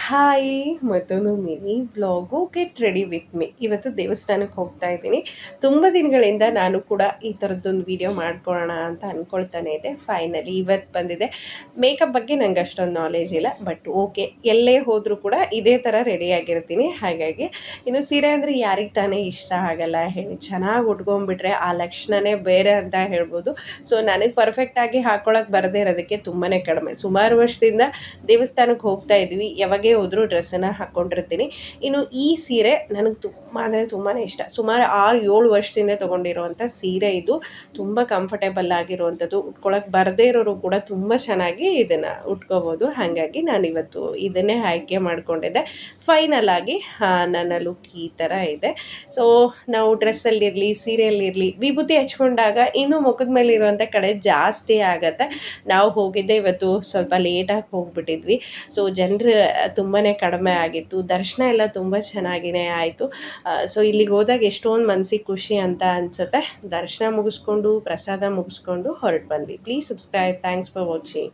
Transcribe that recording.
Hi ಮತ್ತೊಂದು mini vlog get ready with me. ಇವತ್ತು ದೇವಸ್ಥಾನಕ್ಕೆ ಹೋಗ್ತಾ ಇದ್ದೀನಿ. ತುಂಬ ದಿನಗಳಿಂದ ನಾನು ಕೂಡ ಈ ಥರದ್ದೊಂದು ವಿಡಿಯೋ ಮಾಡ್ಕೊಳ್ಳೋಣ ಅಂತ ಅಂದ್ಕೊಳ್ತಾನೆ ಇದ್ದೆ. ಫೈನಲಿ ಇವತ್ತು ಬಂದಿದೆ. ಮೇಕಪ್ ಬಗ್ಗೆ ನಂಗೆ ಅಷ್ಟೊಂದು ನಾಲೆಜ್ ಇಲ್ಲ, ಬಟ್ ಓಕೆ, ಎಲ್ಲೇ ಹೋದರೂ ಕೂಡ ಇದೇ ಥರ ರೆಡಿಯಾಗಿರ್ತೀನಿ. ಹಾಗಾಗಿ ಇನ್ನು ಸೀರೆ ಅಂದರೆ ಯಾರಿಗೆ ತಾನೇ ಇಷ್ಟ ಆಗಲ್ಲ ಹೇಳಿ. ಚೆನ್ನಾಗಿ ಉಟ್ಕೊಂಡ್ಬಿಟ್ರೆ ಆ ಲಕ್ಷಣನೇ ಬೇರೆ ಅಂತ ಹೇಳ್ಬೋದು. ಸೊ ನನಗೆ ಪರ್ಫೆಕ್ಟಾಗಿ ಹಾಕ್ಕೊಳಕ್ಕೆ ಬರದೇ ಇರೋದಕ್ಕೆ ತುಂಬಾ ಕಡಿಮೆ. ಸುಮಾರು ವರ್ಷದಿಂದ ದೇವಸ್ಥಾನಕ್ಕೆ ಹೋಗ್ತಾ ಇದ್ವಿ, ಯಾವಾಗೇ ಹೋದರೂ ಡ್ರೆಸ್ಸನ್ನು ಹಾಕ್ಕೊಂಡಿರ್ತೀನಿ. ಇನ್ನು ಈ ಸೀರೆ ನನಗೆ ತುಂಬ ಅಂದರೆ ತುಂಬಾ ಇಷ್ಟ. ಸುಮಾರು 6-7 ವರ್ಷದಿಂದ ತೊಗೊಂಡಿರುವಂಥ ಸೀರೆ ಇದು. ತುಂಬ ಕಂಫರ್ಟೇಬಲ್ ಆಗಿರುವಂಥದ್ದು. ಉಟ್ಕೊಳಕ್ಕೆ ಬರದೇ ಇರೋರು ಕೂಡ ತುಂಬ ಚೆನ್ನಾಗಿ ಇದನ್ನು ಉಟ್ಕೋಬೋದು. ಹಾಗಾಗಿ ನಾನಿವತ್ತು ಇದನ್ನೇ ಆಯ್ಕೆ ಮಾಡಿಕೊಂಡಿದ್ದೆ. ಫೈನಲ್ ಆಗಿ ನನ್ನ ಲುಕ್ ಈ ಥರ ಇದೆ. ಸೊ ನಾವು ಡ್ರೆಸ್ಸಲ್ಲಿರಲಿ, ಸೀರೆಯಲ್ಲಿರಲಿ, ವಿಭೂತಿ ಹಚ್ಕೊಂಡಾಗ ಇನ್ನೂ ಮುಖದ ಮೇಲೆ ಇರುವಂಥ ಕಡೆ ಜಾಸ್ತಿ ಆಗುತ್ತೆ. ನಾವು ಹೋಗಿದ್ದೆ ಇವತ್ತು ಸ್ವಲ್ಪ ಲೇಟಾಗಿ ಹೋಗ್ಬಿಟ್ಟಿದ್ವಿ. ಸೊ ಜನರು ತುಂಬಾ ಕಡಿಮೆ ಆಗಿತ್ತು. ದರ್ಶನ ಎಲ್ಲ ತುಂಬ ಚೆನ್ನಾಗಿಯೇ ಆಯಿತು. ಸೊ ಇಲ್ಲಿಗೆ ಹೋದಾಗ ಎಷ್ಟೊಂದು ಮನಸ್ಸಿಗೆ ಖುಷಿ ಅಂತ ಅನಿಸುತ್ತೆ. ದರ್ಶನ ಮುಗಿಸ್ಕೊಂಡು ಪ್ರಸಾದ ಮುಗಿಸ್ಕೊಂಡು ಹೊರಟು ಬಂದ್ವಿ. Please subscribe. Thanks for watching.